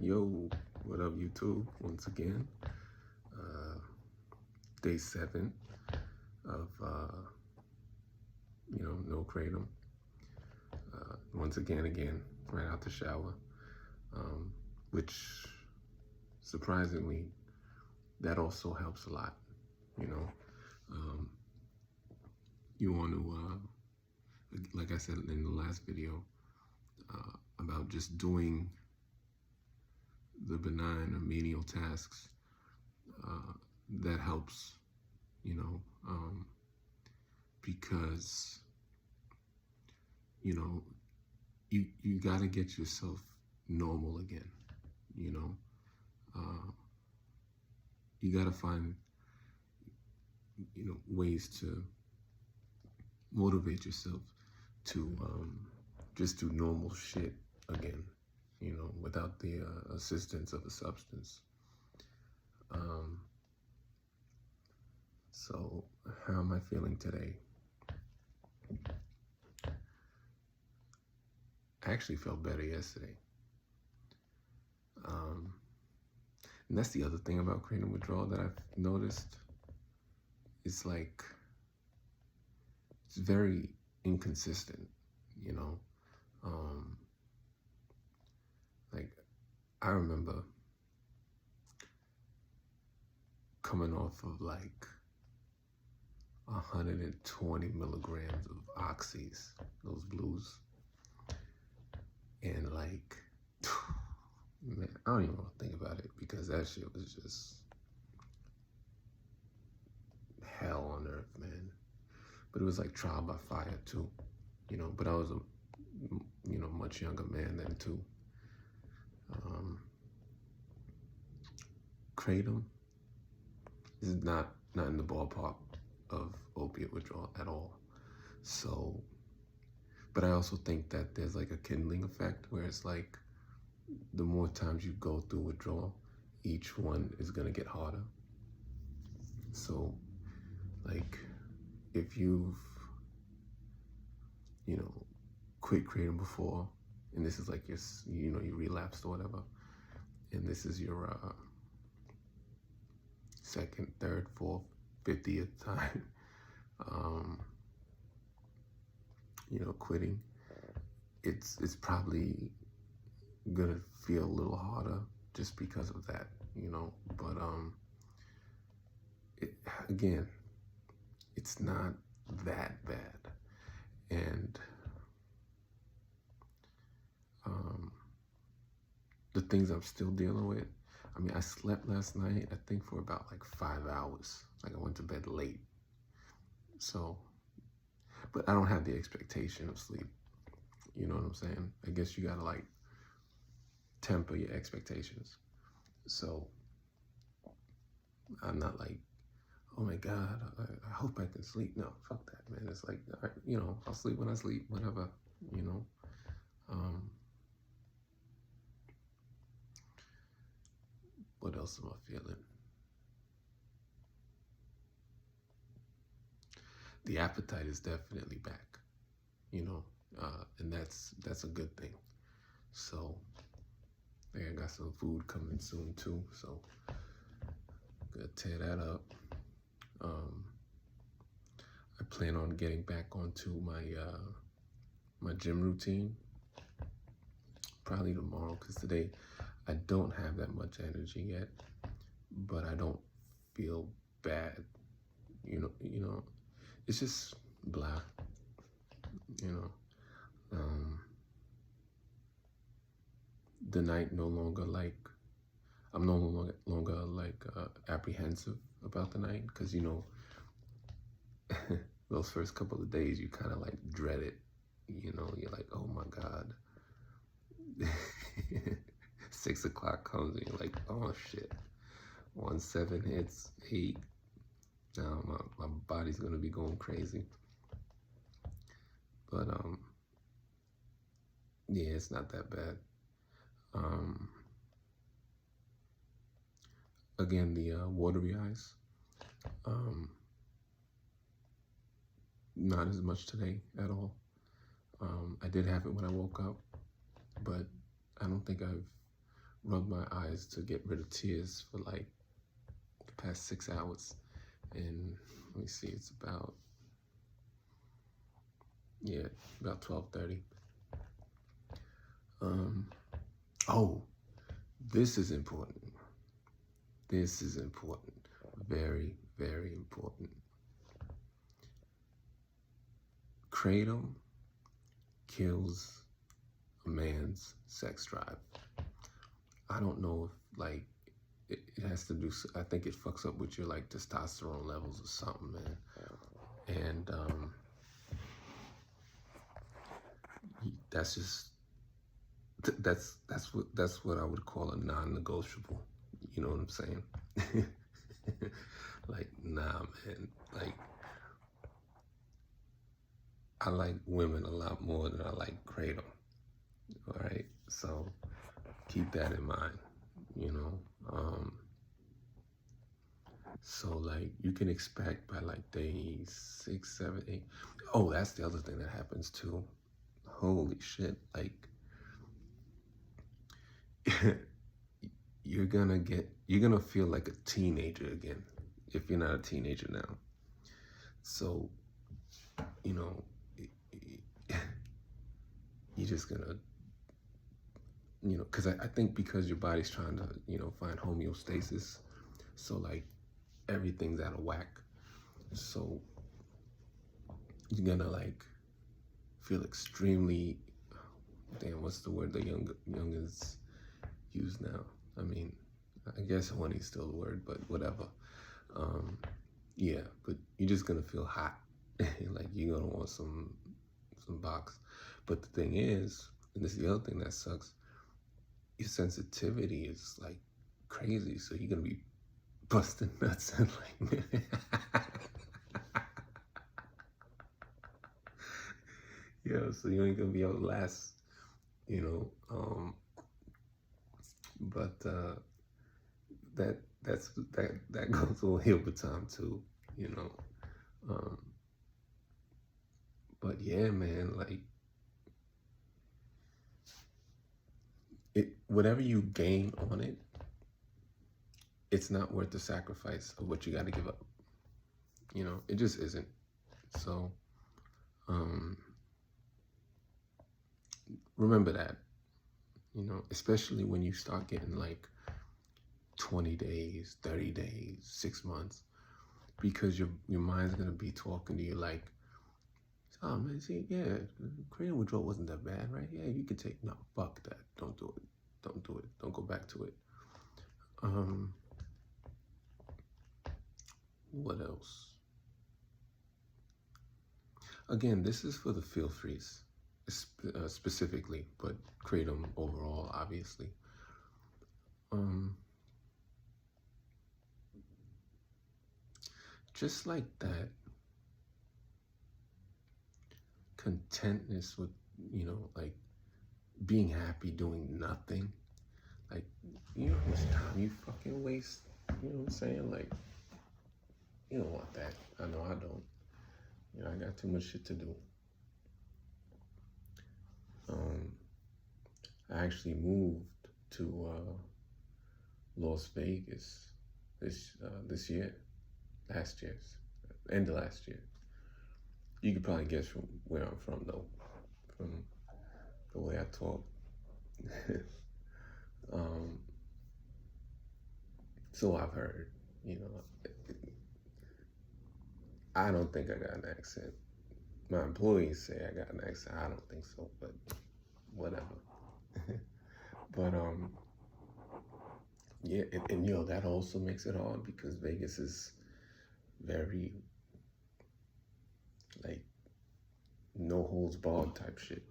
Yo, what up, YouTube? Once again, day 7 of no Kratom. Once again, right out the shower, which surprisingly, that also helps a lot. You want to, like I said in the last video, about just doing the benign or menial tasks, that helps, because, you got to get yourself normal again, you got to find, ways to motivate yourself to just do normal shit again, without the assistance of a substance. So how am I feeling today? I actually felt better yesterday. And that's the other thing about Kratom withdrawal that I've noticed. It's like, it's very inconsistent, like I remember coming off of like 120 milligrams of oxys, those blues, and like, man, I don't even want to think about it because that shit was just hell on earth, man. But it was like trial by fire too, but I was a much younger man then too. Kratom is not in the ballpark of opiate withdrawal at all. So, but I also think that there's like a kindling effect where it's like the more times you go through withdrawal, each one is gonna get harder. So like if you've, quit Kratom before, and this is like your, you relapsed or whatever, and this is your second, third, fourth, 50th time, quitting, it's probably gonna feel a little harder just because of that, but again, it's not that bad. And the things I'm still dealing with, I mean, I slept last night, I think for about like 5 hours. Like I went to bed late. So, but I don't have the expectation of sleep. You know what I'm saying? I guess you gotta like temper your expectations. So I'm not like, oh my God, I hope I can sleep. No, fuck that, man. It's like, I'll sleep when I sleep, whatever, What else am I feeling? The appetite is definitely back, and that's a good thing. So I got some food coming soon too, so gonna tear that up. I plan on getting back onto my my gym routine probably tomorrow, because today I don't have that much energy yet, but I don't feel bad. It's just blah. The night no longer like, I'm no longer like apprehensive about the night, because those first couple of days you kind of like dread it. You're like, oh my God. 6 o'clock comes and you're like, oh shit. 1-7 hits, 8. Now my body's gonna be going crazy. But yeah, it's not that bad. Again, the watery eyes, not as much today at all. I did have it when I woke up, but I don't think I've rub my eyes to get rid of tears for like the past 6 hours. And let me see, it's about, yeah, about 12:30. Oh, this is important. This is important. Very, very important. Kratom kills a man's sex drive. I don't know if like it has to do. I think it fucks up with your like testosterone levels or something, man. And that's just that's what I would call a non-negotiable. You know what I'm saying? Like, nah, man. Like, I like women a lot more than I like Kratom. All right, so keep that in mind. You know. So like you can expect by like day 6, 7, 8. Oh, that's the other thing that happens too. Holy shit! Like you're gonna feel like a teenager again if you're not a teenager now. So you know you're just gonna because I think because your body's trying to find homeostasis, so like everything's out of whack. So you're gonna like feel extremely, damn, what's the word the youngins use now? I mean, I guess horny's still the word, but whatever. Yeah, but you're just gonna feel hot. Like you're gonna want some box. But the thing is, and this is the other thing that sucks, your sensitivity is like crazy. So you're gonna be busting nuts and like yeah, so you ain't gonna be able to last, but that goes away over time too, you know. But yeah, man, like whatever you gain on it, it's not worth the sacrifice of what you got to give up. It just isn't. So, remember that, especially when you start getting like 20 days, 30 days, 6 months, because your mind's going to be talking to you like, oh man, see, yeah, Korean withdrawal wasn't that bad, right? Yeah, you could take, no, fuck that. Don't do it. Don't do it. Don't go back to it. What else? Again, this is for the feel-frees specifically, but Kratom overall, obviously. Just like that contentness with, like being happy doing nothing. Like, you know how much time you fucking waste? You know what I'm saying? Like, you don't want that. I know I don't. I got too much shit to do. I actually moved to Las Vegas this year, end of last year. You could probably guess from where I'm from though, from the way I talk. So I've heard, I don't think I got an accent. My employees say I got an accent. I don't think so, but whatever. But yeah, and that also makes it hard because Vegas is very like no holds barred type shit,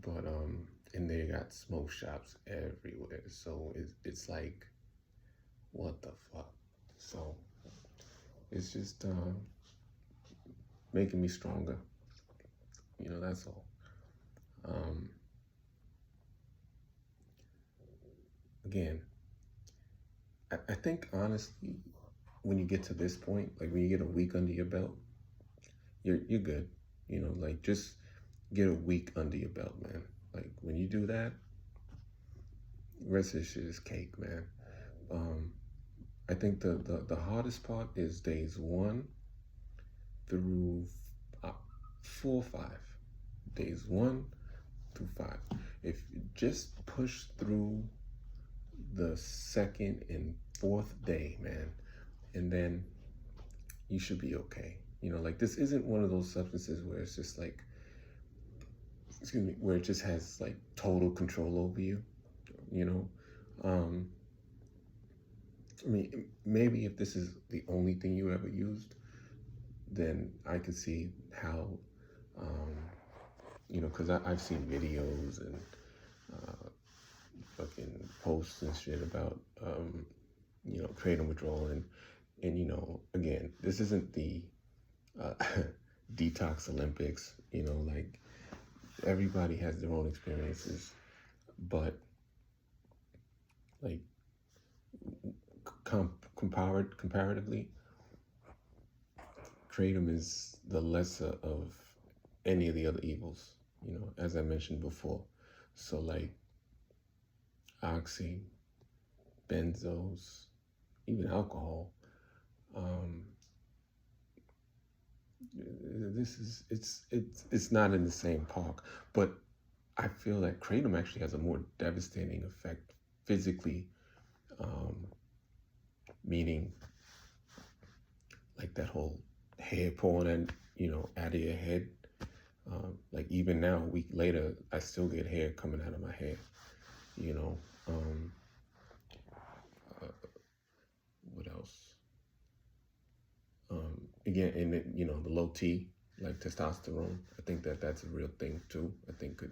But and they got smoke shops everywhere, so it's like, what the fuck? So it's just making me stronger, that's all. Again, I think honestly, when you get to this point, like when you get a week under your belt, you're good. Like just get a week under your belt, man. Like when you do that, The rest of this shit is cake, man. I think the hardest part is days 1 through 4 or 5. Days 1 through 5. If you just push through the second and fourth day, man, and then you should be okay. Like, this isn't one of those substances where it's just like, excuse me, where it just has like total control over you. I mean, maybe if this is the only thing you ever used, then I could see how, because I've seen videos and fucking posts and shit about, Kratom withdrawal. And again, this isn't the detox Olympics, like, everybody has their own experiences, but like, comparatively, Kratom is the lesser of any of the other evils, as I mentioned before. So like oxy, benzos, even alcohol, it's not in the same park. But I feel that Kratom actually has a more devastating effect physically, meaning like that whole hair pulling and out of your head. Like, even now, a week later, I still get hair coming out of my head. What else? Again, and the low T, like testosterone. I think that's a real thing too. I think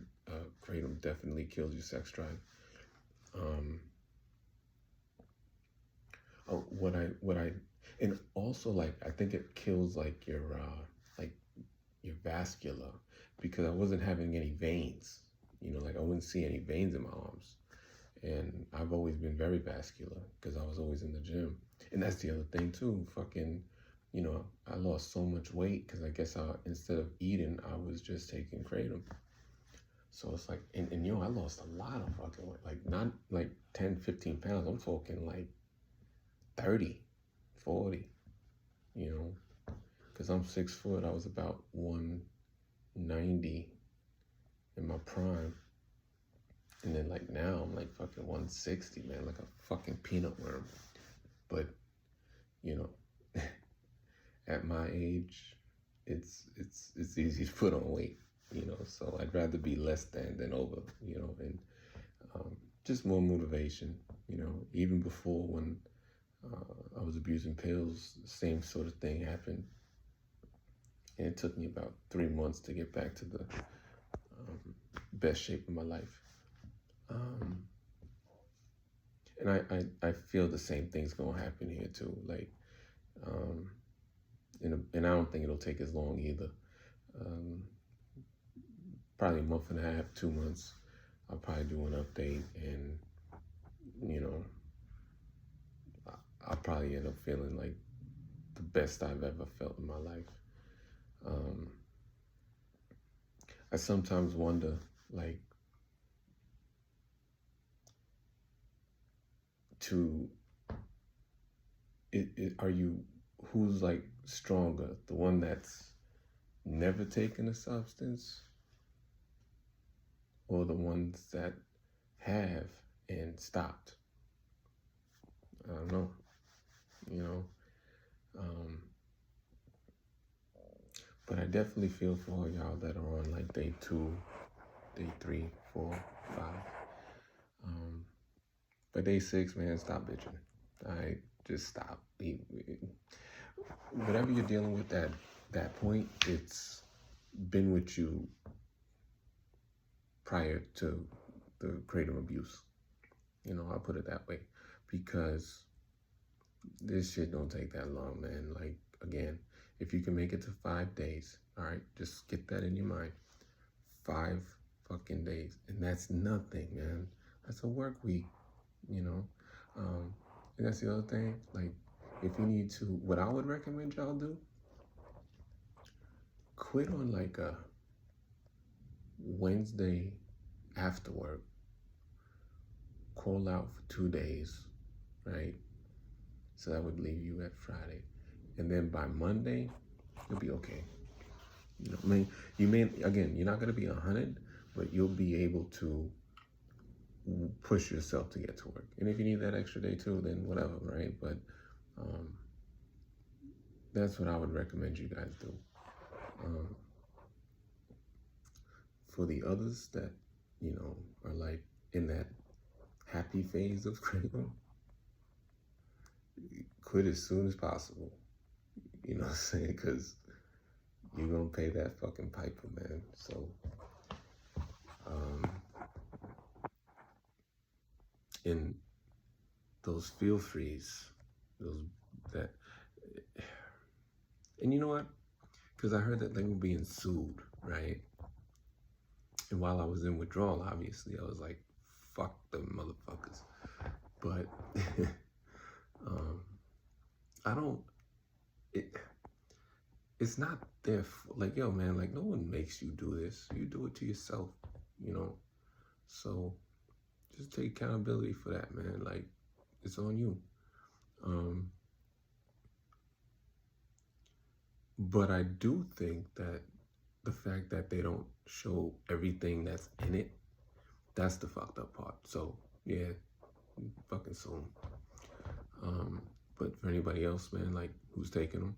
Kratom definitely kills your sex drive. And also, like, I think it kills like your vascular, because I wasn't having any veins. Like, I wouldn't see any veins in my arms, and I've always been very vascular because I was always in the gym. And that's the other thing too. Fucking, I lost so much weight because I guess instead of eating, I was just taking Kratom. So it's like, and I lost a lot of fucking weight, like not like 10, 15 pounds. I'm talking like 30, 40, because I'm 6 foot. I was about 190 in my prime. And then like now I'm like fucking 160, man, like a fucking peanut worm. But, at my age, it's easy to put on weight, so I'd rather be less than over, and just more motivation, even before, when I was abusing pills, the same sort of thing happened. And it took me about 3 months to get back to the best shape of my life. And I feel the same thing's gonna happen here too. Like, and I don't think it'll take as long either. Probably a month and a half, 2 months, I'll probably do an update, and I'll probably end up feeling like the best I've ever felt in my life. I sometimes wonder, like, who's like stronger, the one that's never taken a substance, or the ones that have and stopped? I don't know, but I definitely feel for all y'all that are on like day 2, day 3, 4, 5. But day 6, man, stop bitching. All right, just stop. Whatever you're dealing with at that point, it's been with you prior to the Kratom abuse. I'll put it that way, because this shit don't take that long, man. Like, again, if you can make it to 5 days, all right, just get that in your mind. 5 fucking days, and that's nothing, man. That's a work week, and that's the other thing. Like, if you need to, what I would recommend y'all do, quit on like a Wednesday after work. call out for 2 days, right? So that would leave you at Friday. And then by Monday, you'll be okay. You know, you may, again, you're not going to be 100, but you'll be able to push yourself to get to work. And if you need that extra day too, then whatever, right? But that's what I would recommend you guys do. For the others that, you know, are like in that happy phase of Kratom, quit as soon as possible. You know what I'm saying? Because you're going to pay that fucking piper, man. So, in those feel frees, that, and you know what? Because I heard that they were being sued, right? And while I was in withdrawal, obviously, I was like, fuck them motherfuckers. But I don't, it's not their fault. Like, yo, man, like, no one makes you do this. You do it to yourself, you know? So just take accountability for that, man. Like, it's on you. But I do think that the fact that they don't show everything that's in it, that's the fucked up part. So, yeah, fucking soon. But for anybody else, man, like, who's taking them,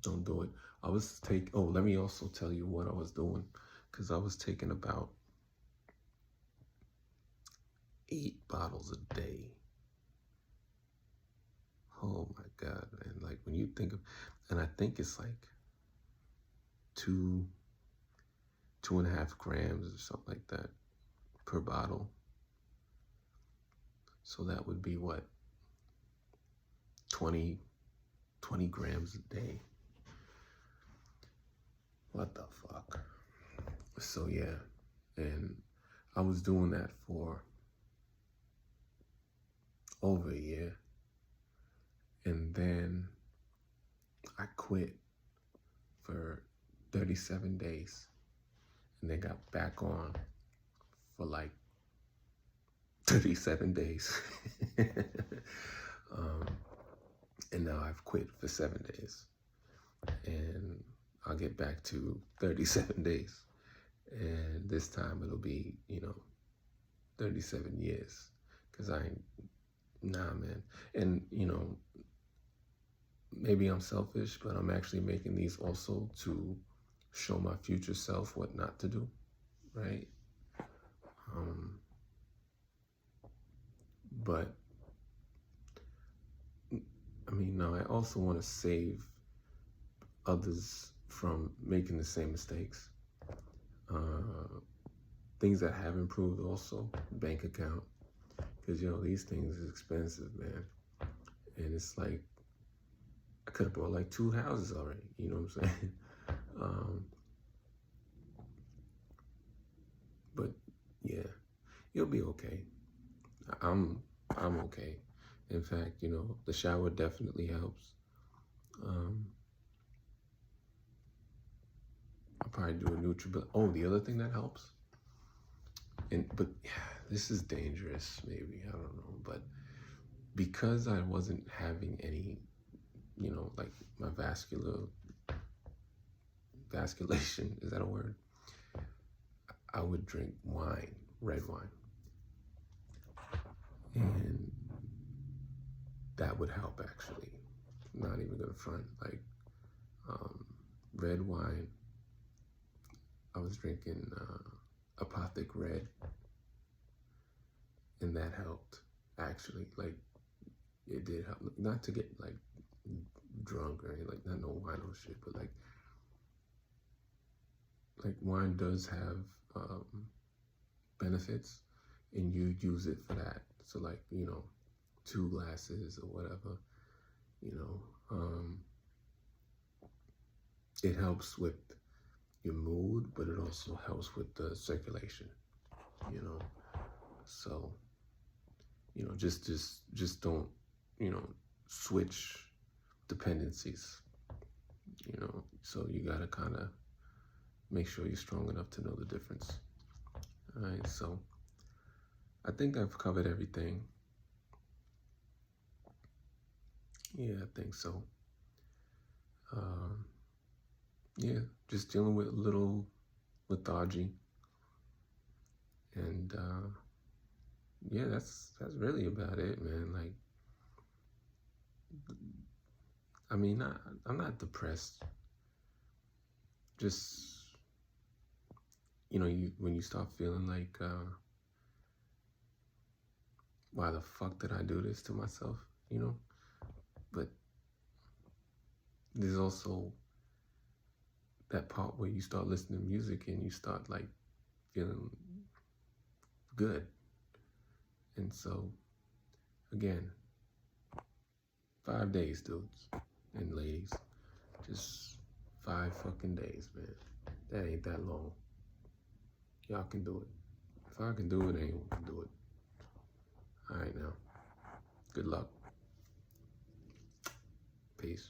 don't do it. Let me also tell you what I was doing. Because I was taking about 8 bottles a day. Oh my God, man. Like, when you think of, and I think it's like 2.5 grams or something like that per bottle. So that would be what? 20 grams a day. What the fuck? So yeah, and I was doing that for over a year. And then I quit for 37 days and then got back on for like 37 days. And now I've quit for 7 days. And I'll get back to 37 days. And this time it'll be, 37 years. Because nah, man. And, maybe I'm selfish, but I'm actually making these also to show my future self what not to do, right? But, no, I also want to save others from making the same mistakes. Things that have improved also, bank account. Because, these things is expensive, man. And it's like, I could have bought like 2 houses already, you know what I'm saying? But yeah, you'll be okay. I'm okay. In fact, the shower definitely helps. I'll probably do a NutriBullet. Oh, the other thing that helps, but yeah, this is dangerous, maybe, I don't know, but because I wasn't having any, like my vasculation, is that a word? I would drink wine, red wine. And that would help, actually. Not even gonna front. Like, red wine, I was drinking Apothic Red, and that helped, actually. Like, it did help. Not to get, like, drunk or anything, like, not no wine or shit, but, like wine does have benefits, and you use it for that. So, like, 2 glasses or whatever, it helps with your mood, but it also helps with the circulation, so, just don't, switch dependencies, so you gotta kind of make sure you're strong enough to know the difference. All right, so I think I've covered everything. Yeah, I think so. Um, yeah, just dealing with a little lethargy, and yeah, that's really about it, man. Like, I mean, I'm not depressed. Just you when you start feeling like, why the fuck did I do this to myself? You know, but there's also that part where you start listening to music and you start like feeling good. And so, again, 5 days, dudes and ladies. Just 5 fucking days, man. That ain't that long. Y'all can do it. If I can do it, anyone can do it. All right, now. Good luck. Peace.